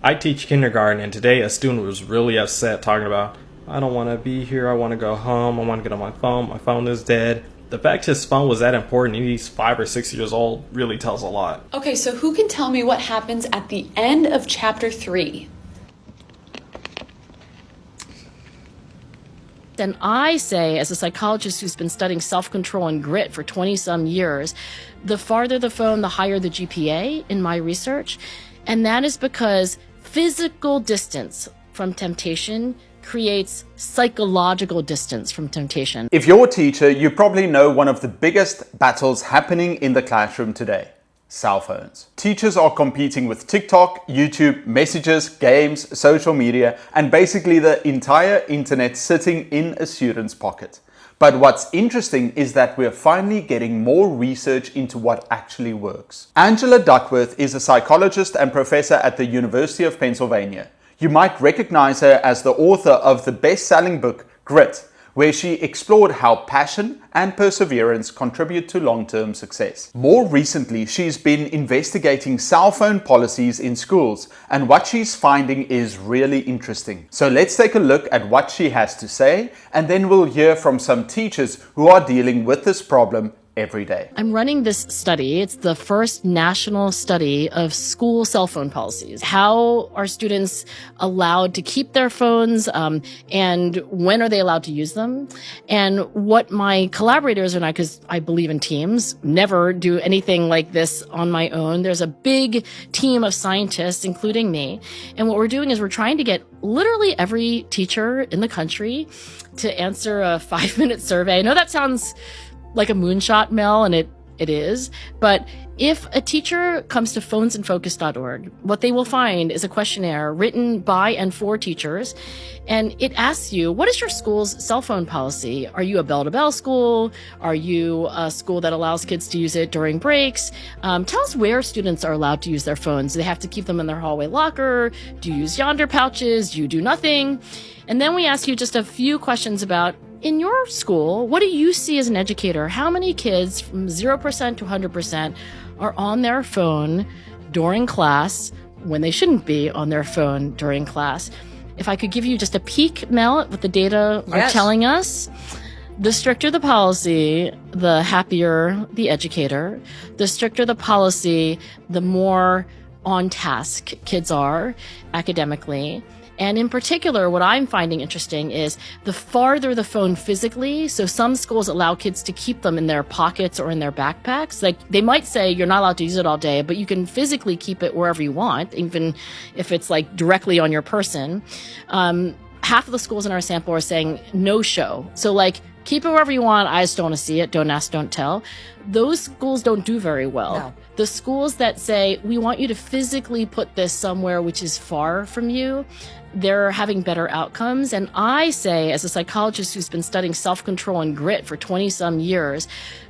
I teach kindergarten, and today a student was really upset talking about, I don't want to be here, I want to go home, I want to get on my phone is dead. The fact his phone was that important, and he's 5 or 6 years old, really tells a lot. Okay, so who can tell me what happens at the end of chapter 3? And I say, as a psychologist who's been studying self-control and grit for 20-some years, the farther the phone, the higher the GPA in my research. And that is because physical distance from temptation creates psychological distance from temptation. If you're a teacher, you probably know one of the biggest battles happening in the classroom today: cell phones. Teachers are competing with TikTok, YouTube, messages, games, social media, and basically the entire internet sitting in a student's pocket. But what's interesting is that we're finally getting more research into what actually works. Angela Duckworth is a psychologist and professor at the University of Pennsylvania. You might recognize her as the author of the best-selling book, Grit, where she explored how passion and perseverance contribute to long-term success. More recently, she's been investigating cell phone policies in schools, and what she's finding is really interesting. So let's take a look at what she has to say, and then we'll hear from some teachers who are dealing with this problem every day. I'm running this study. It's the first national study of school cell phone policies. How are students allowed to keep their phones, and when are they allowed to use them? And what my collaborators and I, because I believe in teams, never do anything like this on my own. There's a big team of scientists, including me. And what we're doing is we're trying to get literally every teacher in the country to answer a 5-minute survey. I know that sounds like a moonshot, Mel, and it is. But if a teacher comes to phonesandfocus.org, what they will find is a questionnaire written by and for teachers. And it asks you, what is your school's cell phone policy? Are you a bell-to-bell school? Are you a school that allows kids to use it during breaks? Tell us where students are allowed to use their phones. Do they have to keep them in their hallway locker? Do you use yonder pouches? Do you do nothing? And then we ask you just a few questions about, in your school, what do you see as an educator? How many kids from 0% to 100% are on their phone during class when they shouldn't be on their phone during class? If I could give you just a peek, Mel, at what the data are telling us, the stricter the policy, the happier the educator. The stricter the policy, the more on task kids are academically. And in particular, what I'm finding interesting is the farther the phone physically, so some schools allow kids to keep them in their pockets or in their backpacks. Like, they might say you're not allowed to use it all day, but you can physically keep it wherever you want, even if it's like directly on your person. Half of the schools in our sample are saying no show. So like, keep it wherever you want. I just don't want to see it. Don't ask, don't tell. Those schools don't do very well. No. The schools that say, we want you to physically put this somewhere which is far from you, they're having better outcomes. And I say, as a psychologist who's been studying self-control and grit for 20-some years,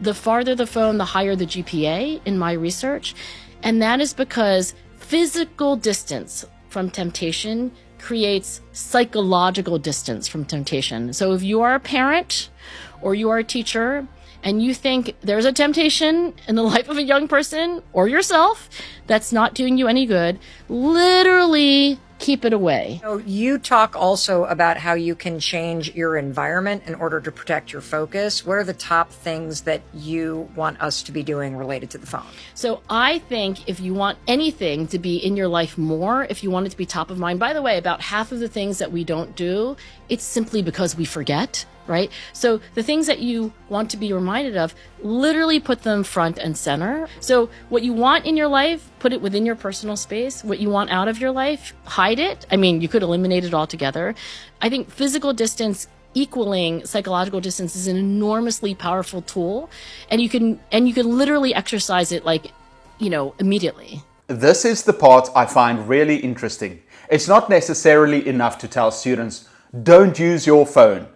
the farther the phone, the higher the GPA in my research. And that is because physical distance from temptation creates psychological distance from temptation. So if you are a parent or you are a teacher and you think there's a temptation in the life of a young person or yourself that's not doing you any good, literally keep it away. So you talk also about how you can change your environment in order to protect your focus. What are the top things that you want us to be doing related to the phone? So I think if you want anything to be in your life more, if you want it to be top of mind, by the way, about half of the things that we don't do, it's simply because we forget. Right? So the things that you want to be reminded of, literally put them front and center. So what you want in your life, put it within your personal space. What you want out of your life, hide it. I mean, you could eliminate it altogether. I think physical distance equaling psychological distance is an enormously powerful tool, and you can literally exercise it immediately. This is the part I find really interesting. It's not necessarily enough to tell students, don't use your phone.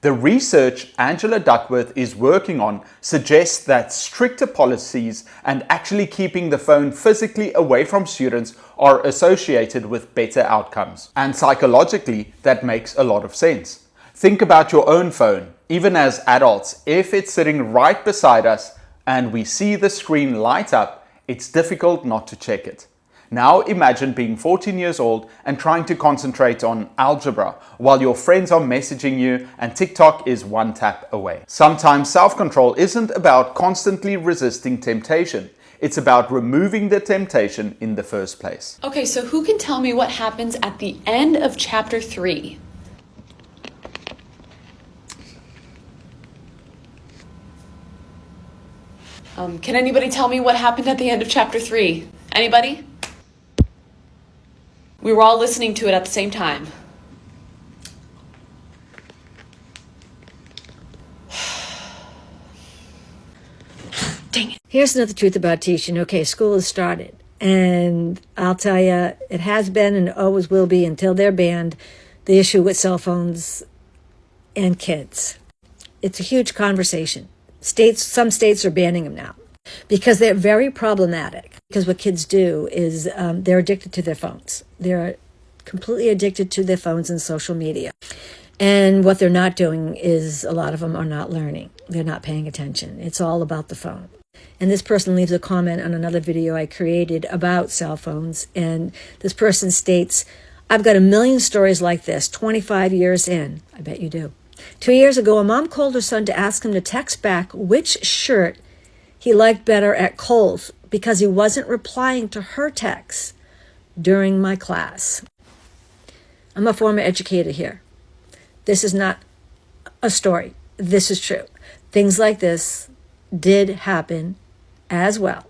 The research Angela Duckworth is working on suggests that stricter policies and actually keeping the phone physically away from students are associated with better outcomes. And psychologically, that makes a lot of sense. Think about your own phone. Even as adults, if it's sitting right beside us and we see the screen light up, it's difficult not to check it. Now imagine being 14 years old and trying to concentrate on algebra while your friends are messaging you and TikTok is one tap away. Sometimes self-control isn't about constantly resisting temptation. It's about removing the temptation in the first place. Okay, so who can tell me what happens at the end of chapter 3? Can anybody tell me what happened at the end of chapter 3? Anybody? We were all listening to it at the same time. Dang it. Here's another truth about teaching. Okay, school has started. And I'll tell you, it has been and always will be until they're banned, the issue with cell phones and kids. It's a huge conversation. Some states are banning them now because they're very problematic. Because what kids do is they're addicted to their phones. They're completely addicted to their phones and social media. And what they're not doing is a lot of them are not learning. They're not paying attention. It's all about the phone. And this person leaves a comment on another video I created about cell phones. And this person states, I've got a million stories like this, 25 years in. I bet you do. 2 years ago, a mom called her son to ask him to text back which shirt he liked better at Kohl's because he wasn't replying to her texts during my class. I'm a former educator here. This is not a story. This is true. Things like this did happen as well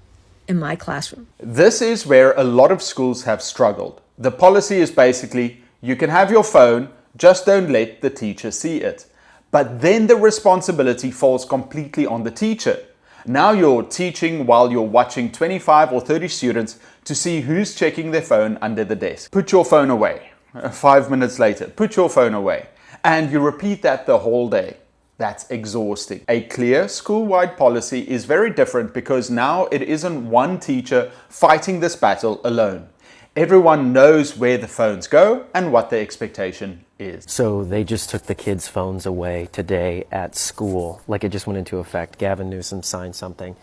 in my classroom. This is where a lot of schools have struggled. The policy is basically, you can have your phone, just don't let the teacher see it. But then the responsibility falls completely on the teacher. Now you're teaching while you're watching 25 or 30 students to see who's checking their phone under the desk. Put your phone away. 5 minutes later, put your phone away. And you repeat that the whole day. That's exhausting. A clear school-wide policy is very different because now it isn't one teacher fighting this battle alone. Everyone knows where the phones go and what the expectation is. So they just took the kids' phones away today at school. Like it just went into effect. Gavin Newsom signed something.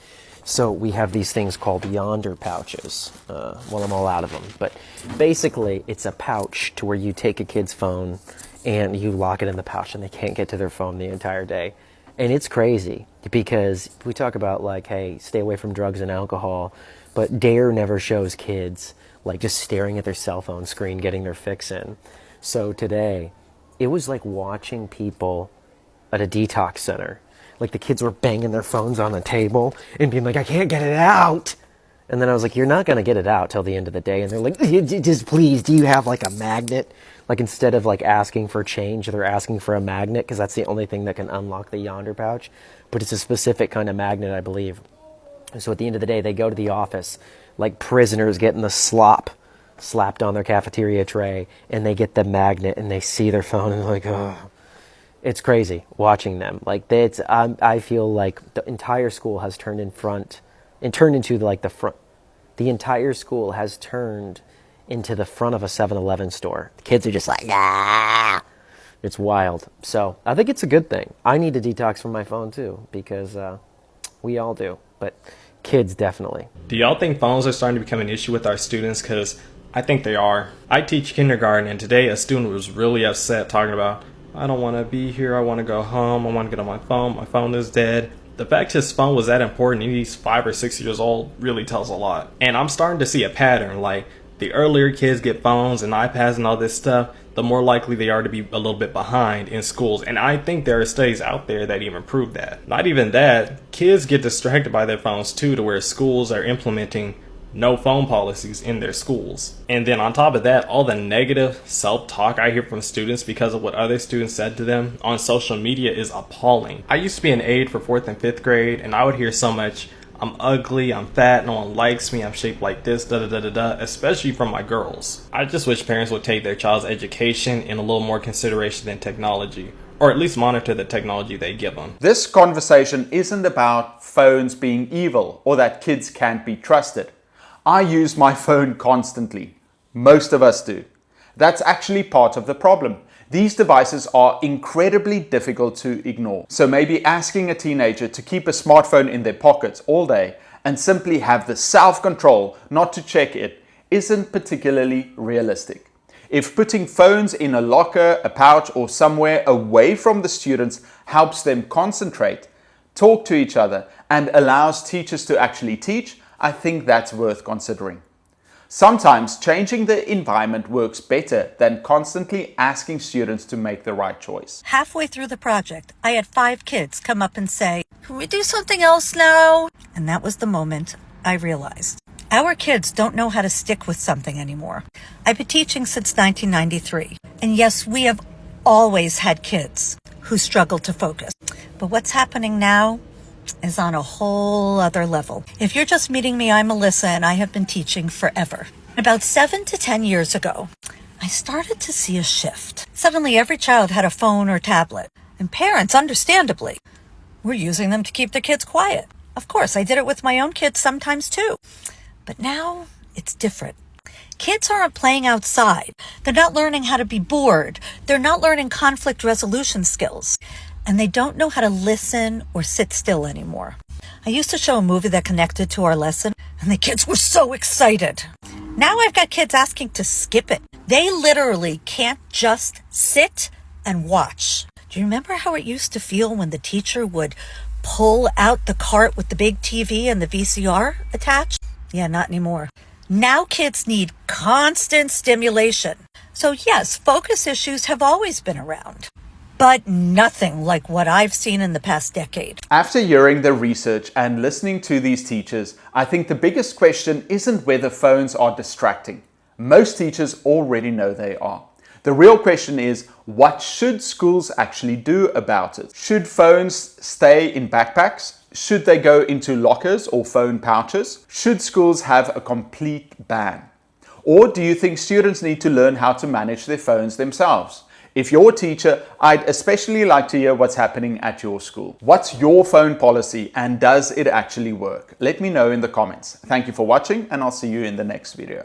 So we have these things called yonder pouches. Well, I'm all out of them. But basically, it's a pouch to where you take a kid's phone and you lock it in the pouch and they can't get to their phone the entire day. And it's crazy because we talk about like, hey, stay away from drugs and alcohol. But DARE never shows kids like just staring at their cell phone screen, getting their fix in. So today, it was like watching people at a detox center. Like the kids were banging their phones on the table and being like, I can't get it out. And then I was like, you're not going to get it out till the end of the day. And they're like, just please, do you have like a magnet? Like instead of like asking for change, they're asking for a magnet because that's the only thing that can unlock the yonder pouch. But it's a specific kind of magnet, I believe. And so at the end of the day, they go to the office like prisoners getting the slop slapped on their cafeteria tray, and they get the magnet and they see their phone and they're like, oh. It's crazy watching them. Like it's, I feel like the entire school has turned into like the front. The entire school has turned into the front of a 7-Eleven store. The kids are just like, ah. It's wild. So I think it's a good thing. I need to detox from my phone too because we all do. But kids definitely. Do y'all think phones are starting to become an issue with our students? Because I think they are. I teach kindergarten, and today a student was really upset talking about, I don't want to be here, I want to go home, I want to get on my phone is dead. The fact his phone was that important and he's 5 or 6 years old really tells a lot. And I'm starting to see a pattern, like the earlier kids get phones and iPads and all this stuff, the more likely they are to be a little bit behind in schools. And I think there are studies out there that even prove that. Not even that, kids get distracted by their phones too, to where schools are implementing no phone policies in their schools. And then on top of that, all the negative self-talk I hear from students because of what other students said to them on social media is appalling. I used to be an aide for 4th and 5th grade, and I would hear so much, I'm ugly, I'm fat, no one likes me, I'm shaped like this, da-da-da-da-da, especially from my girls. I just wish parents would take their child's education in a little more consideration than technology, or at least monitor the technology they give them. This conversation isn't about phones being evil or that kids can't be trusted. I use my phone constantly. Most of us do. That's actually part of the problem. These devices are incredibly difficult to ignore. So maybe asking a teenager to keep a smartphone in their pockets all day and simply have the self-control not to check it isn't particularly realistic. If putting phones in a locker, a pouch, or somewhere away from the students helps them concentrate, talk to each other, and allows teachers to actually teach, I think that's worth considering. Sometimes changing the environment works better than constantly asking students to make the right choice. Halfway through the project, I had 5 kids come up and say, "Can we do something else now?" And that was the moment I realized our kids don't know how to stick with something anymore. I've been teaching since 1993. And yes, we have always had kids who struggle to focus. But what's happening now is on a whole other level. If you're just meeting me, I'm Melissa, and I have been teaching forever. About 7 to 10 years ago, I started to see a shift. Suddenly, every child had a phone or tablet, and parents, understandably, were using them to keep their kids quiet. Of course, I did it with my own kids sometimes too. But now it's different. Kids aren't playing outside. They're not learning how to be bored. They're not learning conflict resolution skills. And they don't know how to listen or sit still anymore. I used to show a movie that connected to our lesson, and the kids were so excited. Now I've got kids asking to skip it. They literally can't just sit and watch. Do you remember how it used to feel when the teacher would pull out the cart with the big TV and the VCR attached? Yeah, not anymore. Now kids need constant stimulation. So yes, focus issues have always been around, but nothing like what I've seen in the past decade. After hearing the research and listening to these teachers, I think the biggest question isn't whether phones are distracting. Most teachers already know they are. The real question is, what should schools actually do about it? Should phones stay in backpacks? Should they go into lockers or phone pouches? Should schools have a complete ban? Or do you think students need to learn how to manage their phones themselves? If you're a teacher, I'd especially like to hear what's happening at your school. What's your phone policy and does it actually work? Let me know in the comments. Thank you for watching, and I'll see you in the next video.